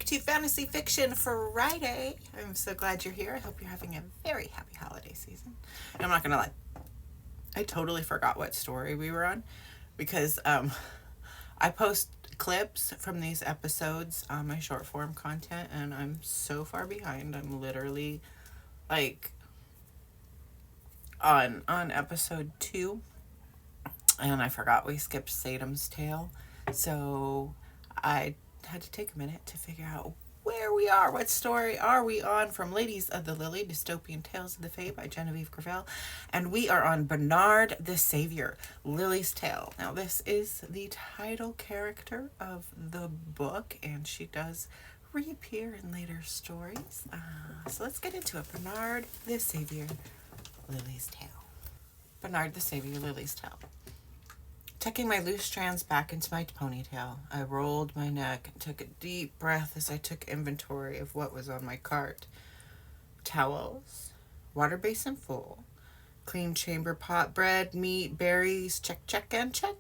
back to Fantasy Fiction Friday. I'm so glad you're here. I hope you're having a very happy holiday season. And I'm not going to lie, I totally forgot what story we were on because I post clips from these episodes on my short form content and I'm so far behind. I'm literally like on episode 2 and I forgot we skipped Salem's Tale. So I had to take a minute to figure out where we are. What story are we on from Ladies of the Lily, Dystopian Tales of the Fae by Genevieve Gravel. And we are on Bernard the Savior, Lily's Tale. Now this is the title character of the book and she does reappear in later stories. So let's get into it. Bernard the Savior, Lily's Tale. Bernard the Savior, Lily's Tale. Tucking my loose strands back into my ponytail, I rolled my neck and took a deep breath as I took inventory of what was on my cart. Towels, water basin full, clean chamber pot, bread, meat, berries, check, check, and check.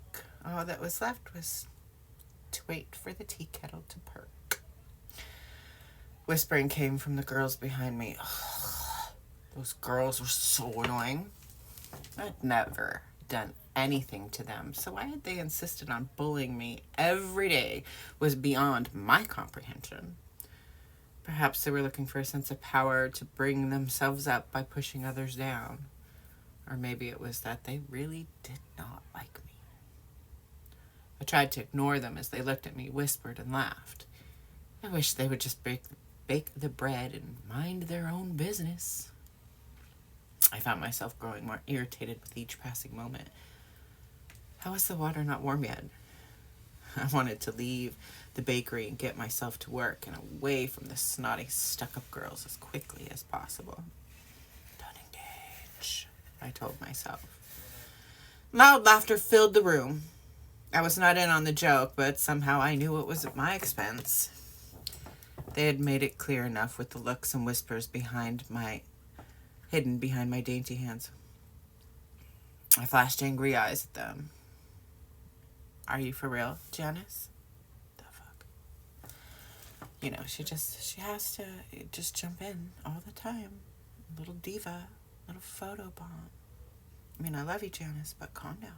All that was left was to wait for the tea kettle to perk. Whispering came from the girls behind me. Ugh, those girls were so annoying. I'd never done anything to them, so why had they insisted on bullying me every day was beyond my comprehension. Perhaps they were looking for a sense of power to bring themselves up by pushing others down. Or maybe it was that they really did not like me. I tried to ignore them as they looked at me, whispered, and laughed. I wish they would just bake the bread and mind their own business. I found myself growing more irritated with each passing moment. How was the water not warm yet? I wanted to leave the bakery and get myself to work and away from the snotty, stuck-up girls as quickly as possible. Don't engage, I told myself. Loud laughter filled the room. I was not in on the joke, but somehow I knew it was at my expense. They had made it clear enough with the looks and whispers hidden behind my dainty hands. I flashed angry eyes at them. Are you for real, Janice? The fuck? You know, she has to just jump in all the time. Little diva, little photobomb. I mean, I love you, Janice, but calm down.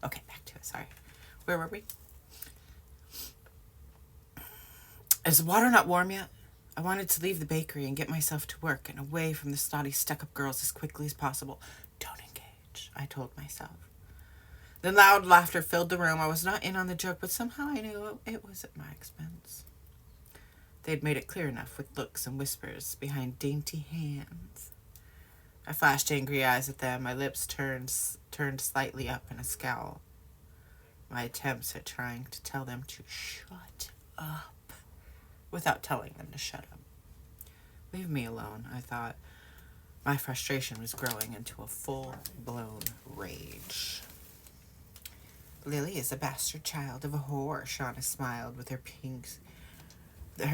Okay, back to it, sorry. Where were we? Is the water not warm yet? I wanted to leave the bakery and get myself to work and away from the snotty, stuck-up girls as quickly as possible. Don't engage, I told myself. The loud laughter filled the room. I was not in on the joke, but somehow I knew it was at my expense. They'd made it clear enough with looks and whispers behind dainty hands. I flashed angry eyes at them, my lips turned slightly up in a scowl. My attempts at trying to tell them to shut up without telling them to shut up. Leave me alone, I thought. My frustration was growing into a full-blown rage. Lily is a bastard child of a whore, Shauna smiled with her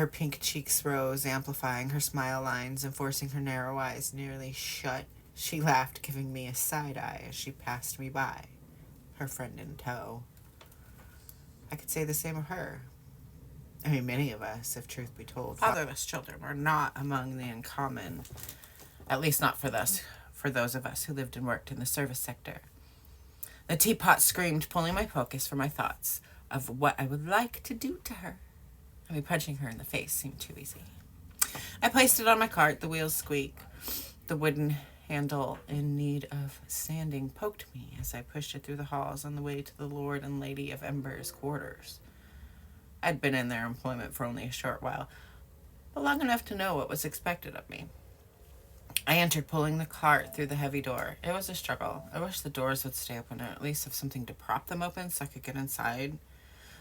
pink cheeks rose, amplifying her smile lines and forcing her narrow eyes nearly shut. She laughed, giving me a side eye as she passed me by, her friend in tow. I could say the same of her. I mean, many of us, if truth be told, fatherless children were not among the uncommon, at least not for those of us who lived and worked in the service sector. The teapot screamed, pulling my focus from my thoughts of what I would like to do to her. I mean, punching her in the face seemed too easy. I placed it on my cart. The wheels squeak. The wooden handle in need of sanding poked me as I pushed it through the halls on the way to the Lord and Lady of Ember's quarters. I'd been in their employment for only a short while, but long enough to know what was expected of me. I entered, pulling the cart through the heavy door. It was a struggle. I wish the doors would stay open, or at least have something to prop them open so I could get inside.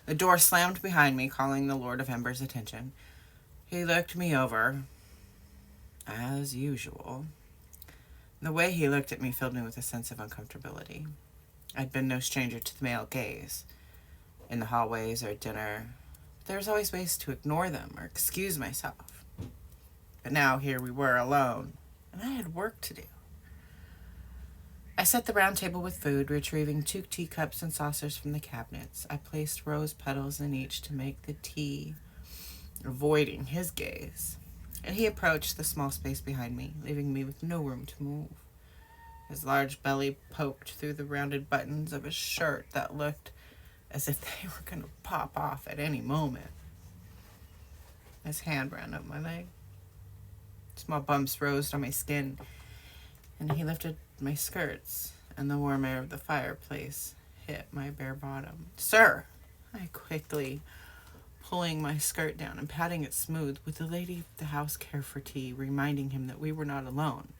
The door slammed behind me, calling the Lord of Ember's attention. He looked me over, as usual. The way he looked at me filled me with a sense of uncomfortability. I'd been no stranger to the male gaze. In the hallways or at dinner, there was always ways to ignore them or excuse myself. But now here we were alone, and I had work to do. I set the round table with food, retrieving 2 teacups and saucers from the cabinets. I placed rose petals in each to make the tea avoiding his gaze, and he approached the small space behind me, leaving me with no room to move. His large belly poked through the rounded buttons of his shirt that looked as if they were going to pop off at any moment. His hand ran up my leg. Small bumps rose on my skin, and he lifted my skirts, and the warm air of the fireplace hit my bare bottom. "Sir!" I quickly, pulling my skirt down and patting it smooth, with the lady of the house care for tea, reminding him that we were not alone.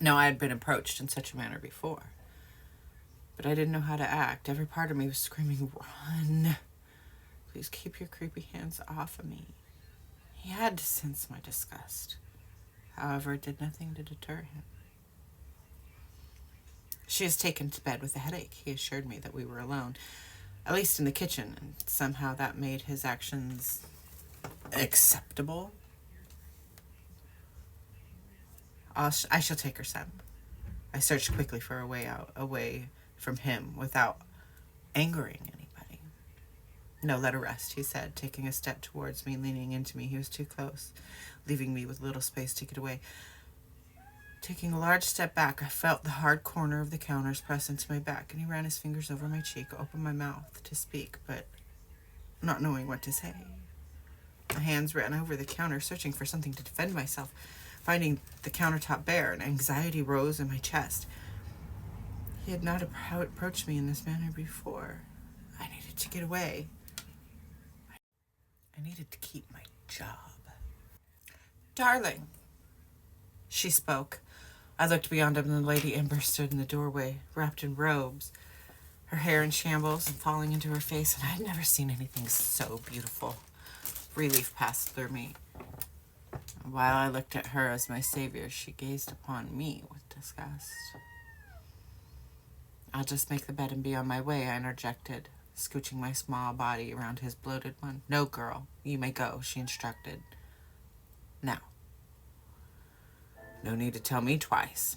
No, I had been approached in such a manner before, but I didn't know how to act. Every part of me was screaming, "Run! Please keep your creepy hands off of me." He had to sense my disgust. However, it did nothing to deter him. "She is taken to bed with a headache," he assured me that we were alone, at least in the kitchen, and somehow that made his actions acceptable. I shall take her, son." I searched quickly for a way out, away from him, without angering anybody. "No, let her rest," he said, taking a step towards me, leaning into me. He was too close, leaving me with little space to get away. Taking a large step back, I felt the hard corner of the counters press into my back, and he ran his fingers over my cheek, opened my mouth to speak, but not knowing what to say. My hands ran over the counter, searching for something to defend myself, finding the countertop bare, and anxiety rose in my chest. He had not approached me in this manner before. I needed to get away. I needed to keep my job. "Darling," she spoke. I looked beyond him, and the Lady Ember stood in the doorway, wrapped in robes, her hair in shambles and falling into her face, and I had never seen anything so beautiful. Relief passed through me. While I looked at her as my savior, she gazed upon me with disgust. "I'll just make the bed and be on my way," I interjected, scooching my small body around his bloated one. "No, girl, you may go," she instructed. "Now." No need to tell me twice.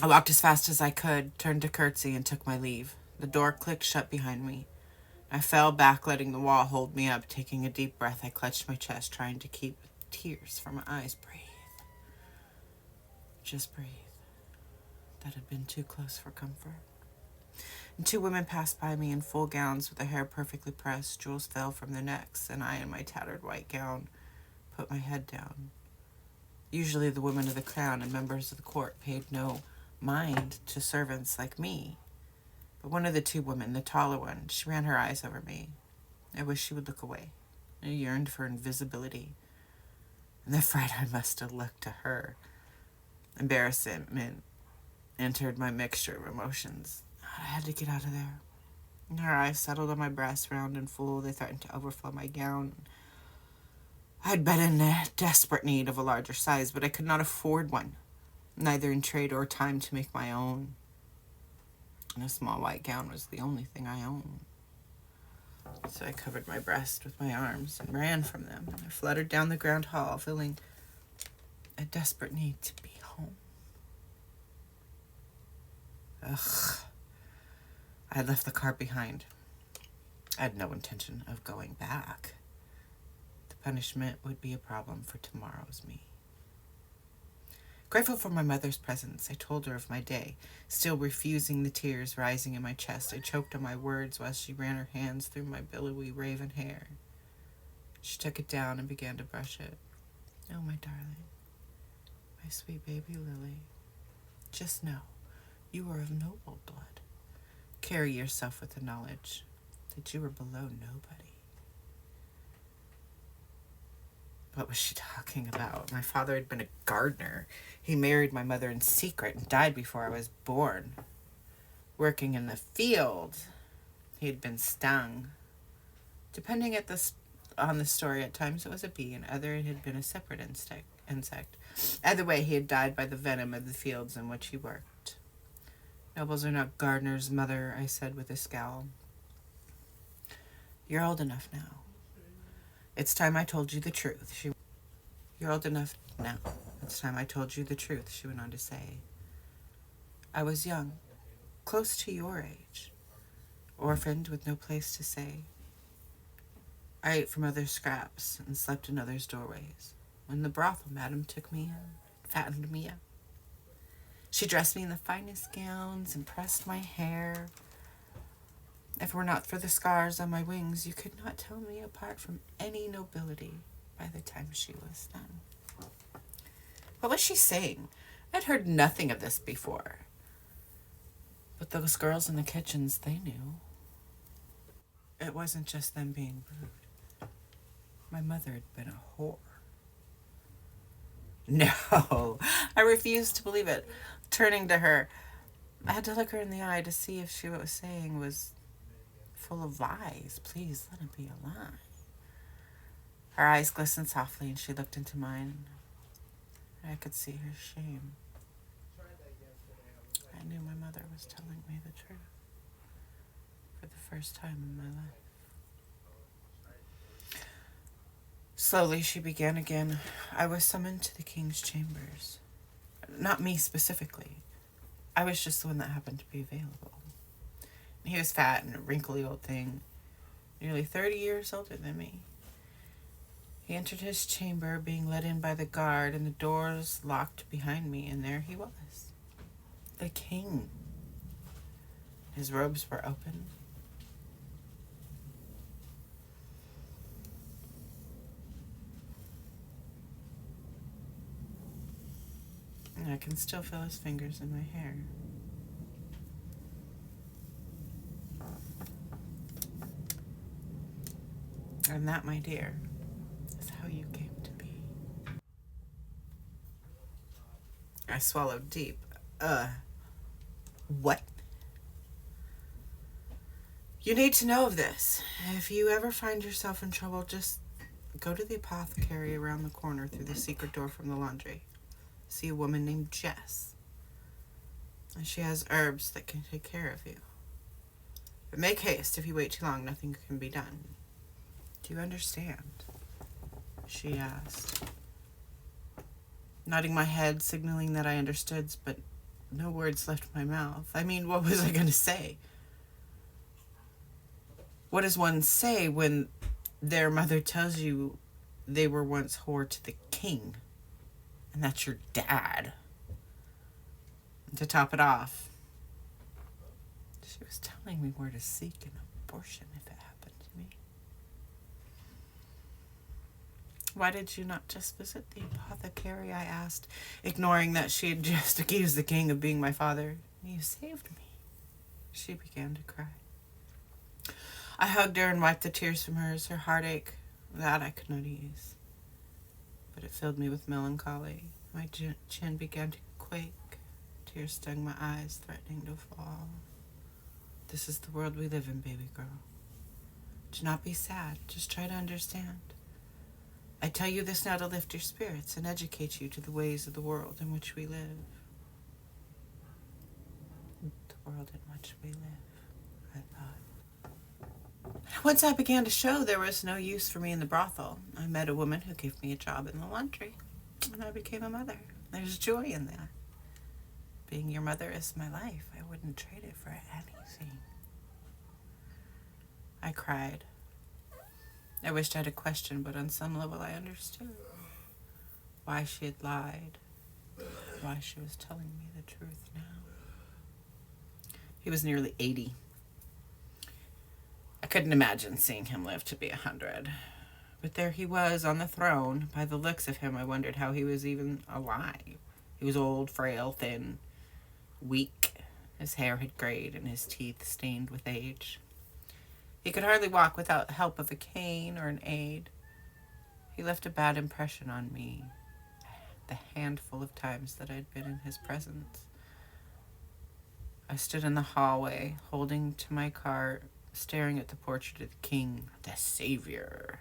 I walked as fast as I could, turned to curtsy, and took my leave. The door clicked shut behind me. I fell back, letting the wall hold me up. Taking a deep breath, I clutched my chest, trying to keep tears from my eyes. Breathe. Just breathe. That had been too close for comfort. And two women passed by me in full gowns with their hair perfectly pressed. Jewels fell from their necks, and I, in my tattered white gown, put my head down. Usually the women of the crown and members of the court paid no mind to servants like me. But one of the two women, the taller one, she ran her eyes over me. I wished she would look away. I yearned for invisibility. And the fright I must have looked to her. Embarrassment entered my mixture of emotions. I had to get out of there. And her eyes settled on my breasts, round and full. They threatened to overflow my gown. I'd been in a desperate need of a larger size, but I could not afford one, neither in trade or time to make my own. And a small white gown was the only thing I owned. So I covered my breast with my arms and ran from them. I fluttered down the grand hall, feeling a desperate need to be home. Ugh. I had left the car behind. I had no intention of going back. The punishment would be a problem for tomorrow's me. Grateful for my mother's presence, I told her of my day, still refusing the tears rising in my chest. I choked on my words while she ran her hands through my billowy raven hair. She took it down and began to brush it. "Oh, my darling, my sweet baby Lily, just know you are of noble blood. Carry yourself with the knowledge that you are below nobody." What was she talking about? My father had been a gardener. He married my mother in secret and died before I was born. Working in the field, he had been stung. Depending on the story, at times it was a bee, and other it had been a separate insect. Either way, he had died by the venom of the fields in which he worked. "Nobles are not gardeners, mother," I said with a scowl. "You're old enough now. It's time I told you the truth." You're old enough now. It's time I told you the truth, she went on to say. "I was young, close to your age, orphaned with no place to stay. I ate from others' scraps and slept in others' doorways. When the brothel madam took me in, fattened me up. She dressed me in the finest gowns and pressed my hair. If it were not for the scars on my wings, you could not tell me apart from any nobility by the time she was done. What was she saying? I'd heard nothing of this before. But those girls in the kitchens, they knew. It wasn't just them being rude. My mother had been a whore. No, I refused to believe it. Turning to her, I had to look her in the eye to see if she was saying was full of lies. Please let it be a lie. Her eyes glistened softly and she looked into mine. I could see her shame. I knew my mother was telling me the truth for the first time in my life. Slowly she began again. I was summoned to the king's chambers. Not me specifically. I was just the one that happened to be available. He was fat and a wrinkly old thing, nearly 30 years older than me. He entered his chamber, being led in by the guard, and the doors locked behind me, and there he was. The king. His robes were open. And I can still feel his fingers in my hair. And that, my dear, is how you came to be. I swallowed deep. What? You need to know of this. If you ever find yourself in trouble, just go to the apothecary around the corner through the secret door from the laundry. See a woman named Jess. And she has herbs that can take care of you. But make haste. If you wait too long, nothing can be done. Do you understand? She asked. Nodding my head, signaling that I understood, but no words left my mouth. I mean, what was I going to say? What does one say when their mother tells you they were once whore to the king? And that's your dad. And to top it off, she was telling me where to seek an abortion if it happened to me. Why did you not just visit the apothecary? I asked, ignoring that she had just accused the king of being my father. You saved me. She began to cry. I hugged her and wiped the tears from hers. Her heartache, that I could not ease. But it filled me with melancholy. My chin began to quake. Tears stung my eyes, threatening to fall. This is the world we live in, baby girl. Do not be sad. Just try to understand. I tell you this now to lift your spirits and educate you to the ways of the world in which we live. The world in which we live, I thought. Once I began to show there was no use for me in the brothel, I met a woman who gave me a job in the laundry, and I became a mother. There's joy in that. Being your mother is my life. I wouldn't trade it for anything. I cried. I wished I had a question, but on some level I understood why she had lied, why she was telling me the truth now. He was nearly 80. I couldn't imagine seeing him live to be 100. But there he was on the throne. By the looks of him, I wondered how he was even alive. He was old, frail, thin, weak. His hair had grayed and his teeth stained with age. He could hardly walk without help of a cane or an aid. He left a bad impression on me, the handful of times that I'd been in his presence. I stood in the hallway, holding to my cart, staring at the portrait of the king, the savior.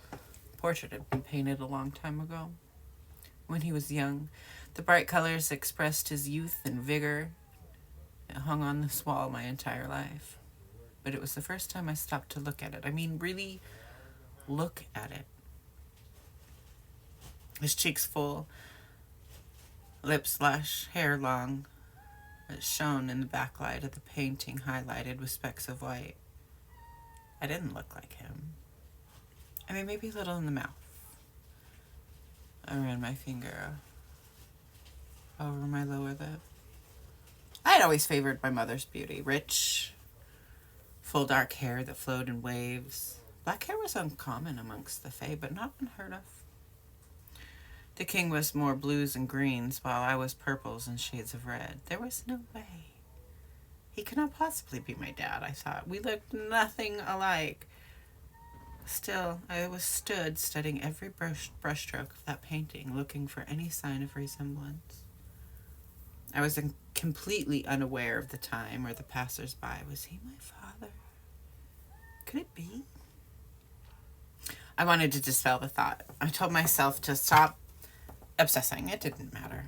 The portrait had been painted a long time ago. When he was young, the bright colors expressed his youth and vigor. It hung on this wall my entire life. But it was the first time I stopped to look at it. I mean, really look at it. His cheeks full, lips lush, hair long. It shone in the backlight of the painting, highlighted with specks of white. I didn't look like him. I mean, maybe a little in the mouth. I ran my finger over my lower lip. I had always favored my mother's beauty. Rich, full dark hair that flowed in waves. Black hair was uncommon amongst the Fae, but not unheard of. The king was more blues and greens, while I was purples and shades of red. There was no way. He could not possibly be my dad, I thought. We looked nothing alike. Still, I was studying every brushstroke of that painting, looking for any sign of resemblance. I was completely unaware of the time or the passers-by. Was he my father? Could it be? I wanted to dispel the thought. I told myself to stop obsessing. It didn't matter.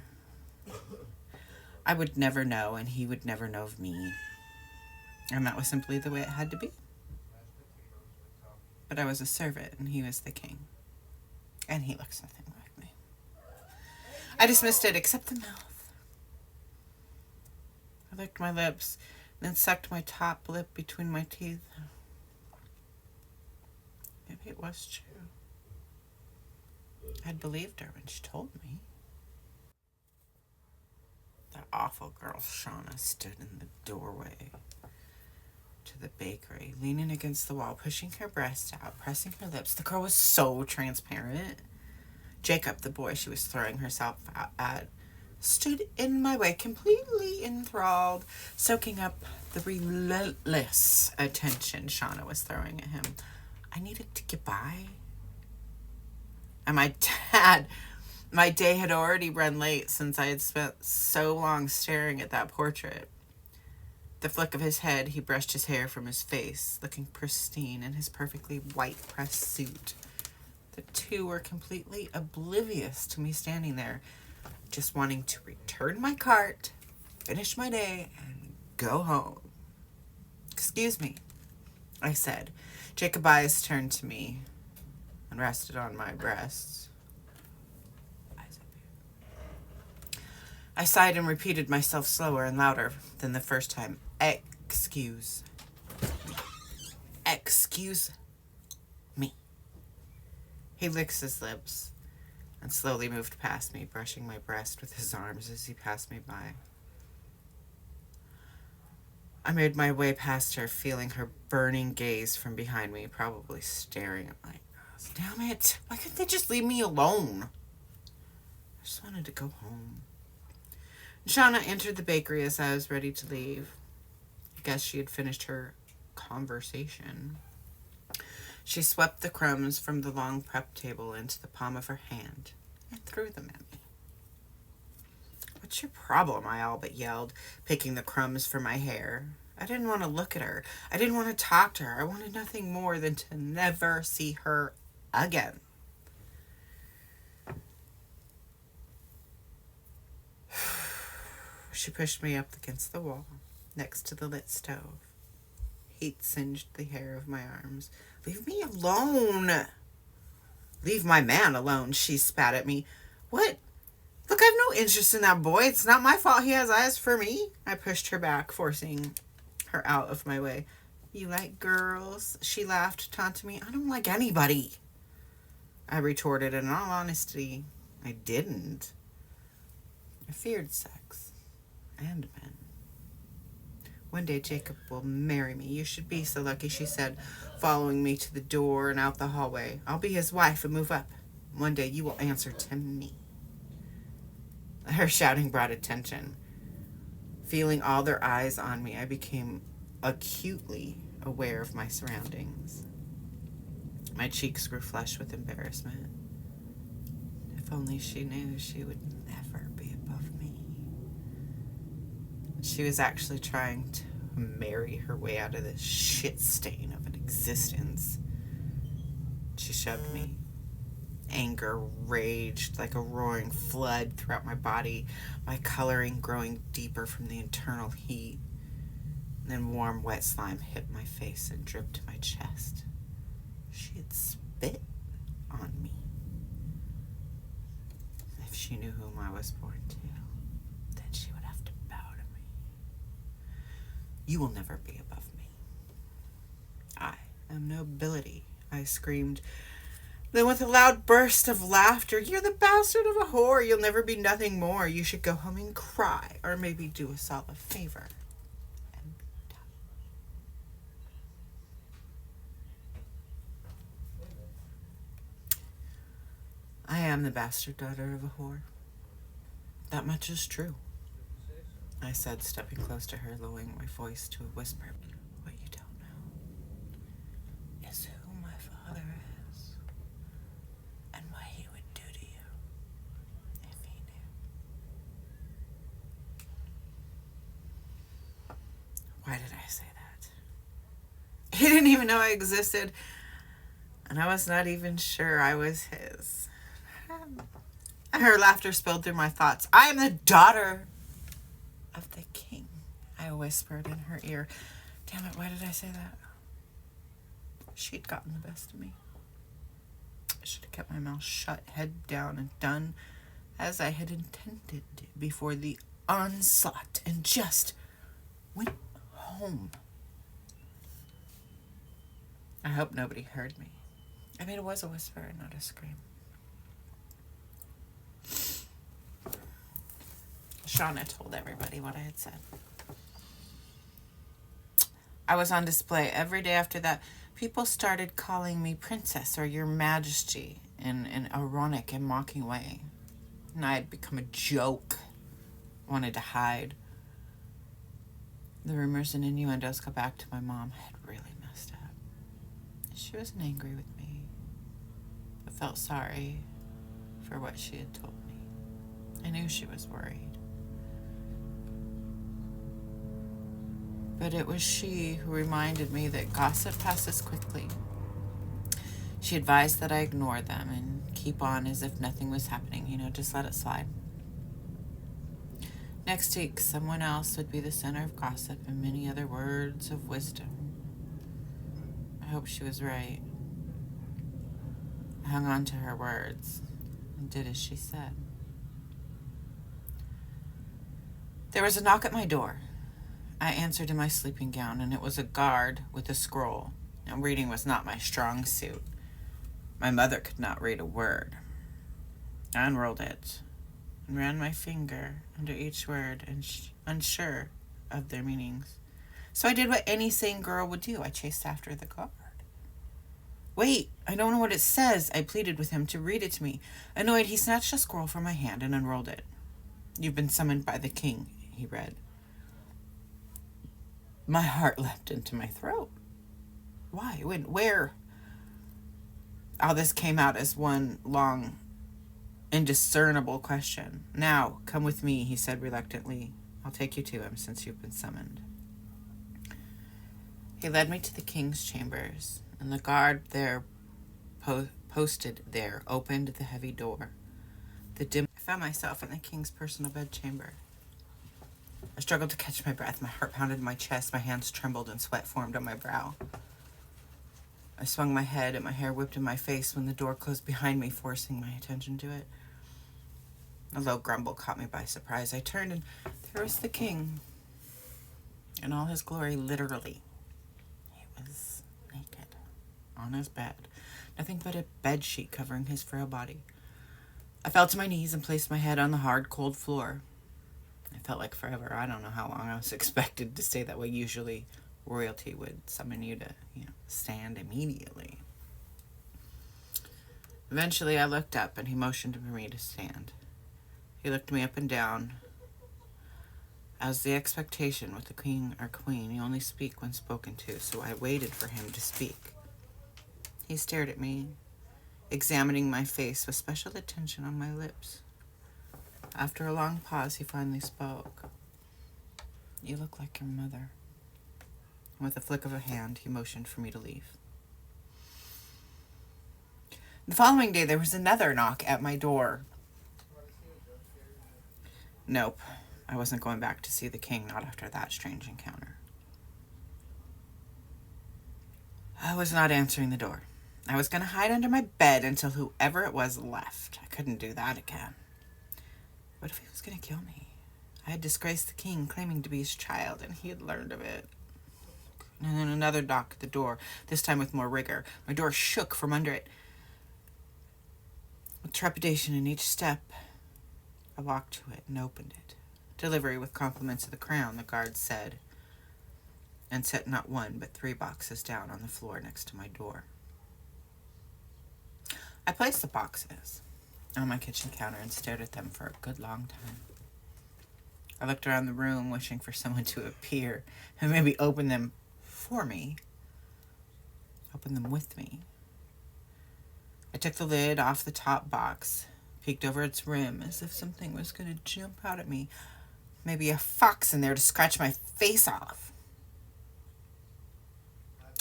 I would never know, and he would never know of me. And that was simply the way it had to be. But I was a servant, and he was the king. And he looks nothing like me. I dismissed it, except the mouth. I licked my lips, then sucked my top lip between my teeth. Maybe it was true. I'd believed her when she told me. That awful girl, Shauna, stood in the doorway to the bakery, leaning against the wall, pushing her breast out, pressing her lips. The girl was so transparent. Jacob, the boy she was throwing herself at, stood in my way, completely enthralled, soaking up the relentless attention Shauna was throwing at him. I needed to get by. And my day had already run late since I had spent so long staring at that portrait. The flick of his head, he brushed his hair from his face, looking pristine in his perfectly white pressed suit. The two were completely oblivious to me standing there, just wanting to return my cart, finish my day, and go home. "Excuse me," I said. Jacob's eyes turned to me and rested on my breasts. I sighed and repeated myself slower and louder than the first time. Excuse me. He licked his lips and slowly moved past me, brushing my breast with his arms as he passed me by. I made my way past her, feeling her burning gaze from behind me, probably staring at my ass. Damn it! Why couldn't they just leave me alone? I just wanted to go home. Shauna entered the bakery as I was ready to leave. I guess she had finished her conversation. She swept the crumbs from the long prep table into the palm of her hand and threw them at me. "What's your problem?" I all but yelled, picking the crumbs from my hair. I didn't want to look at her. I didn't want to talk to her. I wanted nothing more than to never see her again. She pushed me up against the wall, next to the lit stove. Heat singed the hair of my arms. "Leave me alone." "Leave my man alone," she spat at me. "What? Look, I have no interest in that boy. It's not my fault he has eyes for me." I pushed her back, forcing her out of my way. "You like girls?" She laughed, taunting me. "I don't like anybody." I retorted, and in all honesty, I didn't. I feared sex. And men. "One day Jacob will marry me. You should be so lucky," she said, following me to the door and out the hallway. "I'll be his wife and move up. One day you will answer to me." Her shouting brought attention. Feeling all their eyes on me, I became acutely aware of my surroundings. My cheeks grew flushed with embarrassment. If only she knew, she would never be above me. She was actually trying to marry her way out of this shit stain of an existence. She shoved me. Anger raged like a roaring flood throughout my body, my coloring growing deeper from the internal heat. Then warm, wet slime hit my face and dripped to my chest. She had spit on me. If she knew whom I was born to, then she would have to bow to me. "You will never be above me. I am nobility," I screamed, Then with a loud burst of laughter, "You're the bastard of a whore. You'll never be nothing more. You should go home and cry, or maybe do us all a favor and be done." I am the bastard daughter of a whore. That much is true, I said, stepping close to her, lowering my voice to a whisper. What you don't know is who my father is and what he would do to you if he knew. Why did I say that? He didn't even know I existed, and I was not even sure I was his. Her laughter spilled through my thoughts. "I am the daughter of the king," I whispered in her ear. Damn it, why did I say that? She'd gotten the best of me. I should have kept my mouth shut, head down, and done as I had intended before the onslaught, and just went home. I hope nobody heard me. I mean, it was a whisper, not a scream. Shauna told everybody what I had said. I was on display every day after that. People started calling me princess or your majesty in an ironic and mocking way. And I had become a joke. Wanted to hide. The rumors and innuendos got back to my mom. I had really messed up. She wasn't angry with me, but felt sorry for what she had told me. I knew she was worried. But it was she who reminded me that gossip passes quickly. She advised that I ignore them and keep on as if nothing was happening, just let it slide. Next week, someone else would be the center of gossip and many other words of wisdom. I hope she was right. I hung on to her words and did as she said. There was a knock at my door. I answered in my sleeping gown, and it was a guard with a scroll. Now, reading was not my strong suit. My mother could not read a word. I unrolled it and ran my finger under each word, unsure of their meanings. So I did what any sane girl would do. I chased after the guard. "Wait, I don't know what it says," I pleaded with him to read it to me. Annoyed, he snatched a scroll from my hand and unrolled it. "You've been summoned by the king," he read. My heart leapt into my throat. Why? When? Where? All this came out as one long, indiscernible question. "Now, come with me," he said reluctantly. "I'll take you to him since you've been summoned." He led me to the king's chambers, and the guard there posted there opened the heavy door. I found myself in the king's personal bedchamber. I struggled to catch my breath. My heart pounded in my chest. My hands trembled and sweat formed on my brow. I swung my head and my hair whipped in my face when the door closed behind me, forcing my attention to it. A low grumble caught me by surprise. I turned and there was the king in all his glory, literally. He was naked on his bed, nothing but a bed sheet covering his frail body. I fell to my knees and placed my head on the hard, cold floor. It felt like forever. I don't know how long I was expected to stay that way. Usually royalty would summon you to, stand immediately. Eventually I looked up and he motioned for me to stand. He looked me up and down. As the expectation with the king or queen, you only speak when spoken to, so I waited for him to speak. He stared at me, examining my face with special attention on my lips. After a long pause, he finally spoke. "You look like your mother." And with a flick of a hand, he motioned for me to leave. The following day, there was another knock at my door. Nope, I wasn't going back to see the king, not after that strange encounter. I was not answering the door. I was going to hide under my bed until whoever it was left. I couldn't do that again. What if he was going to kill me? I had disgraced the king, claiming to be his child, and he had learned of it. And then another knock at the door, this time with more rigor. My door shook from under it. trepidation in each step. I walked to it and opened it. "Delivery with compliments of the crown," the guard said, and set not one but 3 boxes down on the floor next to my door. I placed the boxes on my kitchen counter and stared at them for a good long time. I looked around the room, wishing for someone to appear and maybe open them for me. Open them with me. I took the lid off the top box, peeked over its rim as if something was going to jump out at me. Maybe a fox in there to scratch my face off.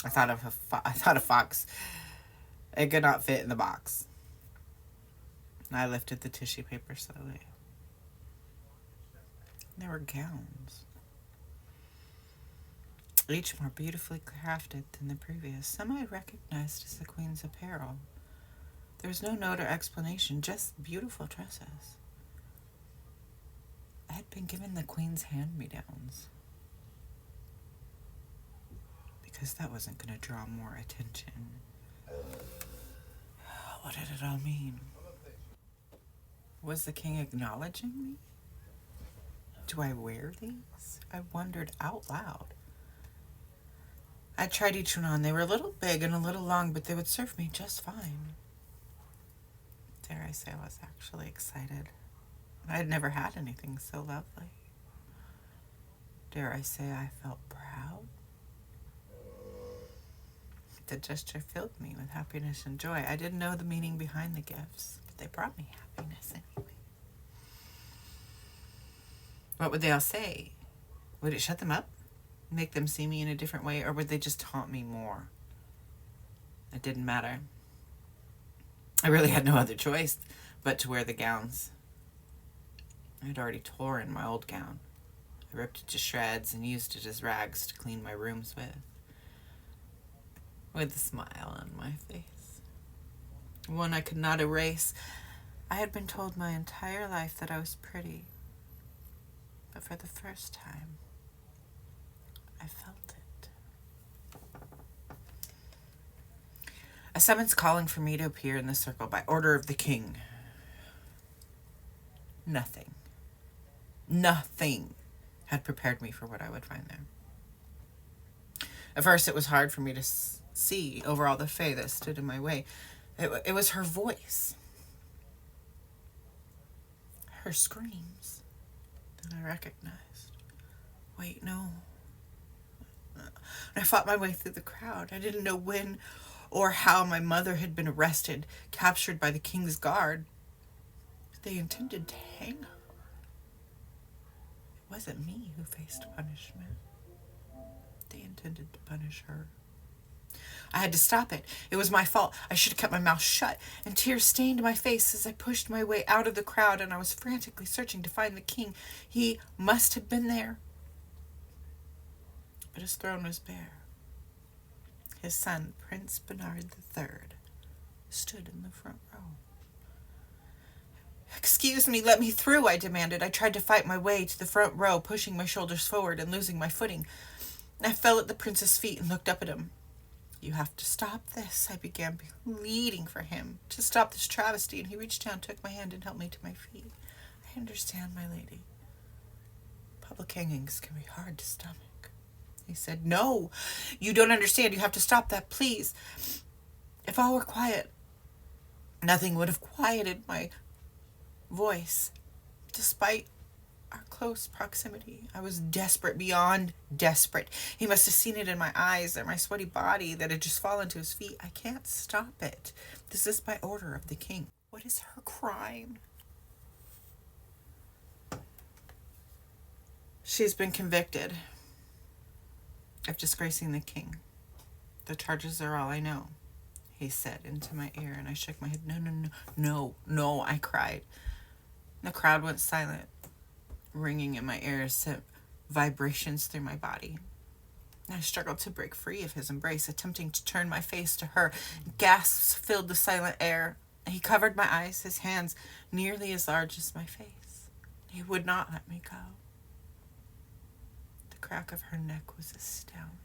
I thought a fox. It could not fit in the box. I lifted the tissue paper slowly. There were gowns, each more beautifully crafted than the previous. Some I recognized as the Queen's apparel. There was no note or explanation, just beautiful dresses. I had been given the Queen's hand-me-downs because that wasn't going to draw more attention. What did it all mean? Was the king acknowledging me? Do I wear these? I wondered out loud. I tried each one on. They were a little big and a little long, but they would serve me just fine. Dare I say I was actually excited. I had never had anything so lovely. Dare I say I felt proud? The gesture filled me with happiness and joy. I didn't know the meaning behind the gifts, but they brought me happiness anyway. What would they all say? Would it shut them up? Make them see me in a different way? Or would they just taunt me more? It didn't matter. I really had no other choice but to wear the gowns. I had already torn my old gown. I ripped it to shreds and used it as rags to clean my rooms with a smile on my face. One I could not erase. I had been told my entire life that I was pretty, but for the first time, I felt it. A summons calling for me to appear in the circle by order of the king. Nothing had prepared me for what I would find there. At first, it was hard for me to see over all the fae that stood in my way. It was her voice, her screams that I recognized. Wait, no. I fought my way through the crowd. I didn't know when or how my mother had been arrested, captured by the king's guard. They intended to hang her. It wasn't me who faced punishment. They intended to punish her. I had to stop it. It was my fault. I should have kept my mouth shut, and tears stained my face as I pushed my way out of the crowd, and I was frantically searching to find the king. He must have been there. But his throne was bare. His son, Prince Bernard III, stood in the front row. "Excuse me, let me through," I demanded. I tried to fight my way to the front row, pushing my shoulders forward and losing my footing. I fell at the prince's feet and looked up at him. "You have to stop this," I began, pleading for him to stop this travesty, and he reached down, took my hand, and helped me to my feet. "I understand, my lady. Public hangings can be hard to stomach," he said. "No, you don't understand. You have to stop that, please." If all were quiet, nothing would have quieted my voice. Despite our close proximity, I was desperate, beyond desperate. He must have seen it in my eyes or my sweaty body that had just fallen to his feet. "I can't stop it. This is by order of the king." "What is her crime?" "She's been convicted of disgracing the king. The charges are all I know," he said into my ear, and I shook my head. No, I cried. The crowd went silent. Ringing in my ears sent vibrations through my body. I struggled to break free of his embrace, attempting to turn my face to her. Gasps filled the silent air. He covered my eyes, his hands nearly as large as my face. He would not let me go. The crack of her neck was astounding.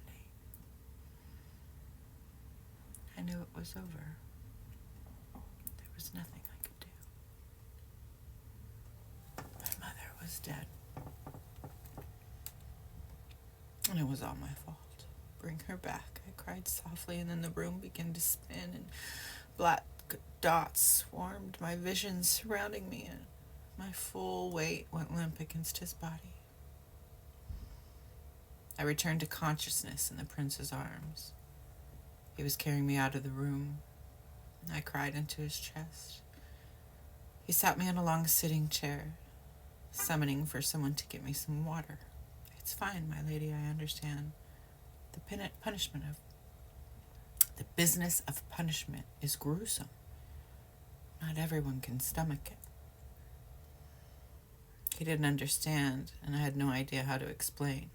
I knew it was over. There was nothing I could do. dead. And it was all my fault. Bring her back, I cried softly, and then the room began to spin, and black dots swarmed my vision surrounding me, and my full weight went limp against his body. I returned to consciousness in the prince's arms. He was carrying me out of the room. I cried into his chest. He sat me in a long sitting chair, summoning for someone to get me some water. It's fine, my lady, I understand. The business of punishment is gruesome. Not everyone can stomach it. He didn't understand, and I had no idea how to explain.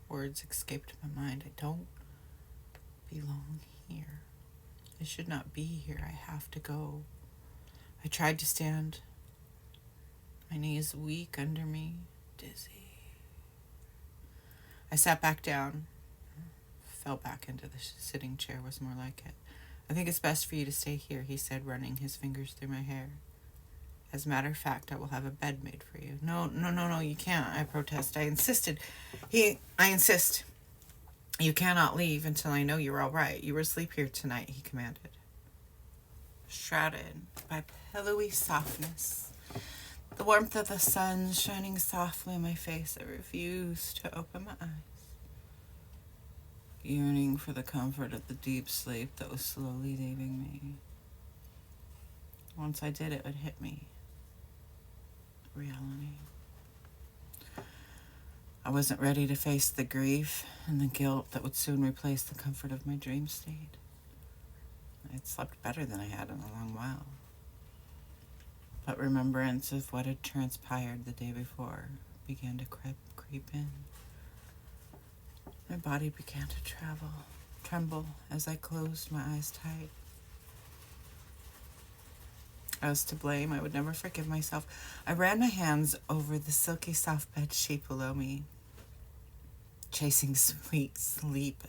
Words escaped my mind. I don't belong here. I should not be here. I have to go. I tried to stand. My knees weak under me, dizzy. I sat back down, fell back into the sitting chair was more like it. I think it's best for you to stay here, he said, running his fingers through my hair. As a matter of fact, I will have a bed made for you. No, you can't, I protest. I insisted. I insist. You cannot leave until I know you're all right. You will sleep here tonight, he commanded. Shrouded by pillowy softness, the warmth of the sun shining softly in my face, I refused to open my eyes, yearning for the comfort of the deep sleep that was slowly leaving me. Once I did, it would hit me. Reality. I wasn't ready to face the grief and the guilt that would soon replace the comfort of my dream state. I had slept better than I had in a long while. But remembrance of what had transpired the day before began to creep in. My body began to tremble as I closed my eyes tight. I was to blame. I would never forgive myself. I ran my hands over the silky soft bed sheet below me, chasing sweet sleep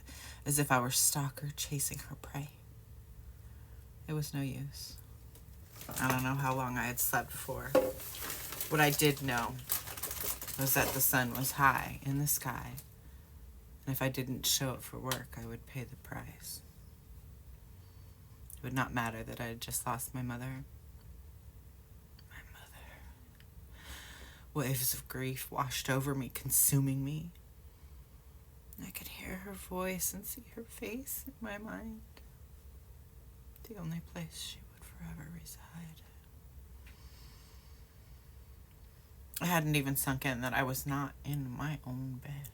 as if I were stalker chasing her prey. It was no use. I don't know how long I had slept for. What I did know was that the sun was high in the sky, and if I didn't show up for work, I would pay the price. It would not matter that I had just lost my mother. Waves of grief washed over me, consuming me. I could hear her voice and see her face in my mind. The only place she would forever reside. I hadn't even sunk in that I was not in my own bed.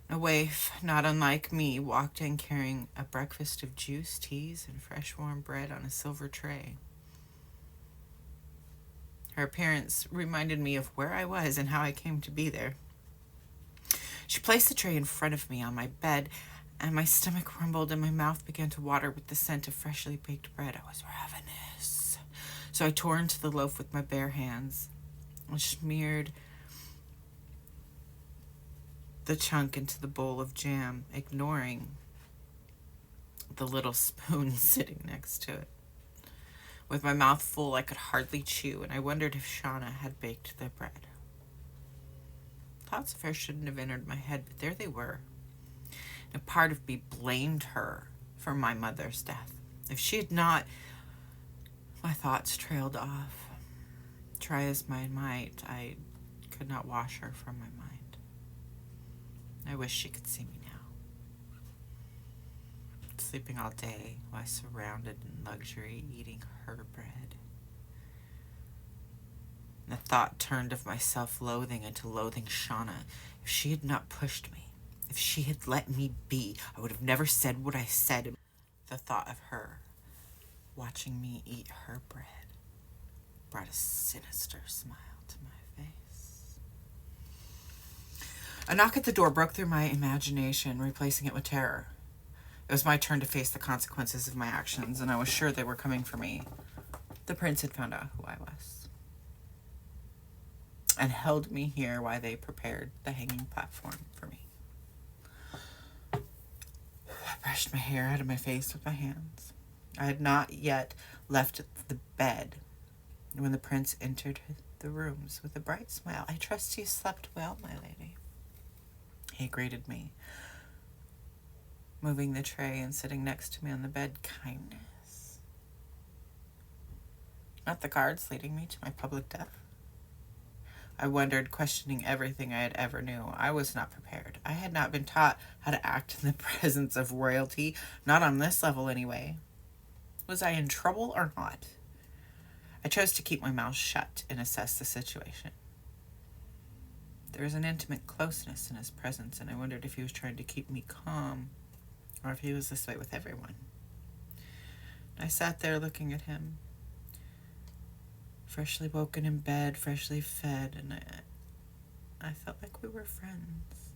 A waif, not unlike me, walked in carrying a breakfast of juice, teas, and fresh warm bread on a silver tray. Her appearance reminded me of where I was and how I came to be there. She placed the tray in front of me on my bed, and my stomach rumbled and my mouth began to water with the scent of freshly baked bread. I was ravenous. So I tore into the loaf with my bare hands and smeared the chunk into the bowl of jam, ignoring the little spoon sitting next to it. With my mouth full, I could hardly chew, and I wondered if Shauna had baked the bread. Thoughts of her shouldn't have entered my head, but there they were. And a part of me blamed her for my mother's death. If she had not, my thoughts trailed off. Try as I might, I could not wash her from my mind. I wish she could see me now. Sleeping all day while surrounded in luxury, eating her bread. And the thought turned of my self-loathing into loathing Shauna. If she had not pushed me, if she had let me be, I would have never said what I said. The thought of her watching me eat her bread brought a sinister smile to my face. A knock at the door broke through my imagination, replacing it with terror. It was my turn to face the consequences of my actions, and I was sure they were coming for me. The prince had found out who I was and held me here while they prepared the hanging platform for me. I brushed my hair out of my face with my hands. I had not yet left the bed when the prince entered the rooms with a bright smile. I trust you slept well, my lady. He greeted me, moving the tray and sitting next to me on the bed. Kindness. Not the cards leading me to my public death. I wondered, questioning everything I had ever knew. I was not prepared. I had not been taught how to act in the presence of royalty, not on this level anyway. Was I in trouble or not? I chose to keep my mouth shut and assess the situation. There was an intimate closeness in his presence, and I wondered if he was trying to keep me calm, or if he was this way with everyone. I sat there looking at him, freshly woken in bed, freshly fed, and I felt like we were friends.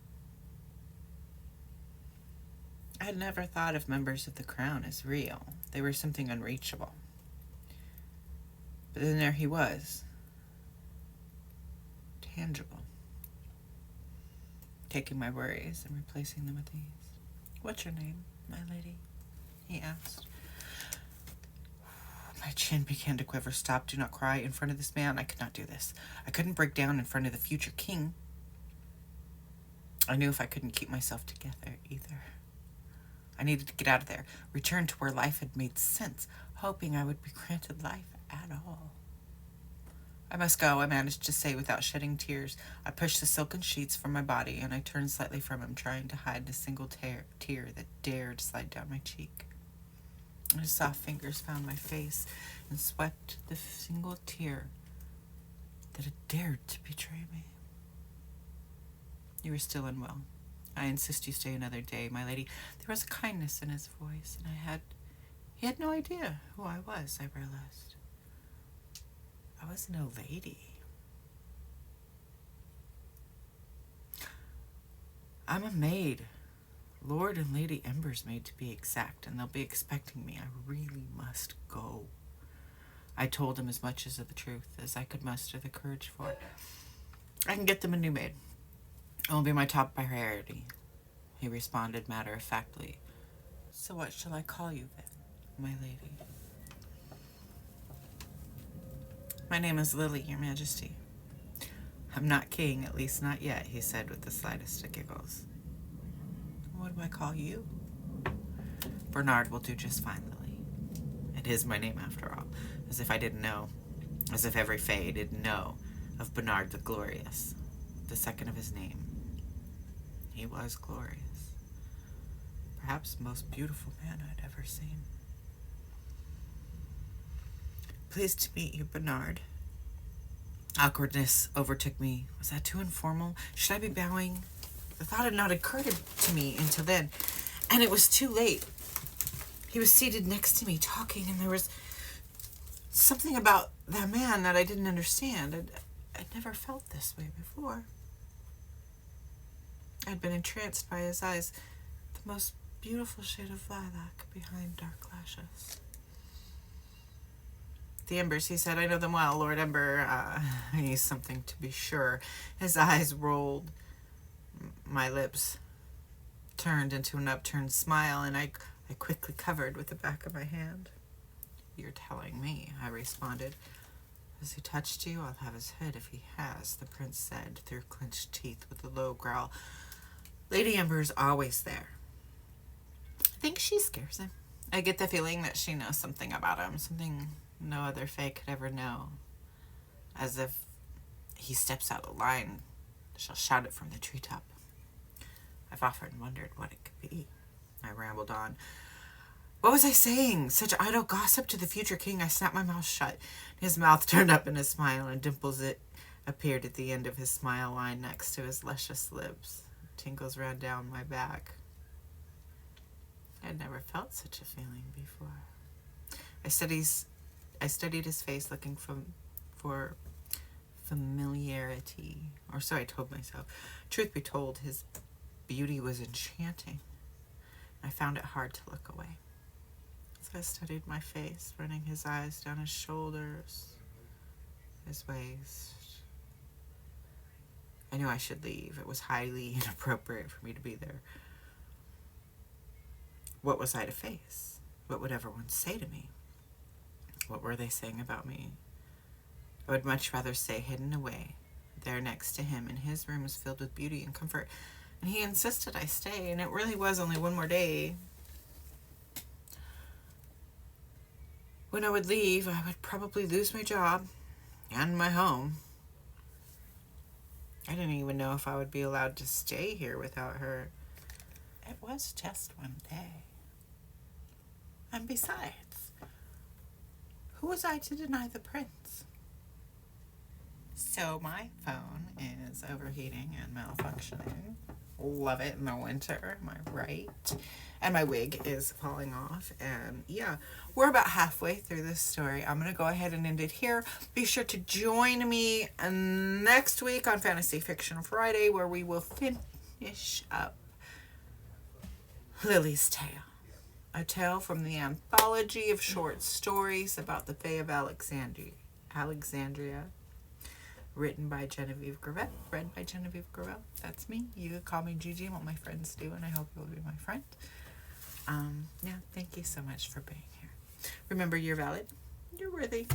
I had never thought of members of the crown as real. They were something unreachable. But then there he was, tangible, taking my worries and replacing them with ease. What's your name, my lady? He asked. My chin began to quiver. Stop, do not cry in front of this man. I could not do this. I couldn't break down in front of the future king. I knew if I couldn't keep myself together either. I needed to get out of there, return to where life had made sense, hoping I would be granted life at all. I must go, I managed to say without shedding tears. I pushed the silken sheets from my body, and I turned slightly from him, trying to hide the single tear that dared slide down my cheek. His soft fingers found my face and swept the single tear that had dared to betray me. You are still unwell. I insist you stay another day, my lady. There was a kindness in his voice, and he had no idea who I was, I realized. I was no lady. I'm a maid. Lord and Lady Ember's maid, to be exact, and they'll be expecting me. I really must go. I told him as much as of the truth as I could muster the courage for. I can get them a new maid. It will be my top priority, he responded matter-of-factly. So what shall I call you then, my lady? My name is Lily, your majesty. I'm not king, at least not yet, he said with the slightest of giggles. What do I call you? Bernard will do just fine, Lily. It is my name after all, as if I didn't know, as if every fae didn't know of Bernard the Glorious, the second of his name. He was glorious. Perhaps the most beautiful man I'd ever seen. Pleased to meet you, Bernard. Awkwardness overtook me. Was that too informal? Should I be bowing? The thought had not occurred to me until then, and it was too late. He was seated next to me, talking, and there was something about that man that I didn't understand. I'd never felt this way before. I'd been entranced by his eyes, the most beautiful shade of lilac behind dark lashes. The Embers, he said. I know them well, Lord Ember. He's something to be sure. His eyes rolled. My lips turned into an upturned smile, and I quickly covered with the back of my hand. You're telling me, I responded. Has he touched you? I'll have his head if he has, the prince said through clenched teeth with a low growl. Lady Ember's always there. I think she scares him. I get the feeling that she knows something about him, something no other fae could ever know. As if he steps out of line, she'll shout it from the treetop. I've often wondered what it could be. I rambled on. What was I saying? Such idle gossip to the future king. I snapped my mouth shut. His mouth turned up in a smile, and dimples appeared at the end of his smile line next to his luscious lips. Tingles ran down my back. I'd never felt such a feeling before. I studied his face, looking for familiarity, or so I told myself. Truth be told, his beauty was enchanting. I found it hard to look away. As I studied my face, running his eyes down his shoulders, his waist. I knew I should leave. It was highly inappropriate for me to be there. What was I to face? What would everyone say to me? What were they saying about me? I would much rather stay hidden away, there next to him, and his room was filled with beauty and comfort. And he insisted I stay, and it really was only one more day. When I would leave, I would probably lose my job and my home. I didn't even know if I would be allowed to stay here without her. It was just one day. And besides, who was I to deny the prince? So my phone is overheating and malfunctioning. Love it in the winter, am I right? And my wig is falling off. And yeah, we're about halfway through this story. I'm going to go ahead and end it here. Be sure to join me next week on Fantasy Fiction Friday, where we will finish up Lily's Tale. A tale from the anthology of short stories about the Fae of Alexandria. Written by Genevieve Gravel, read by Genevieve Gravel. That's me. You could call me Gigi, what my friends do, and I hope you'll be my friend. Yeah, thank you so much for being here. Remember, you're valid, you're worthy.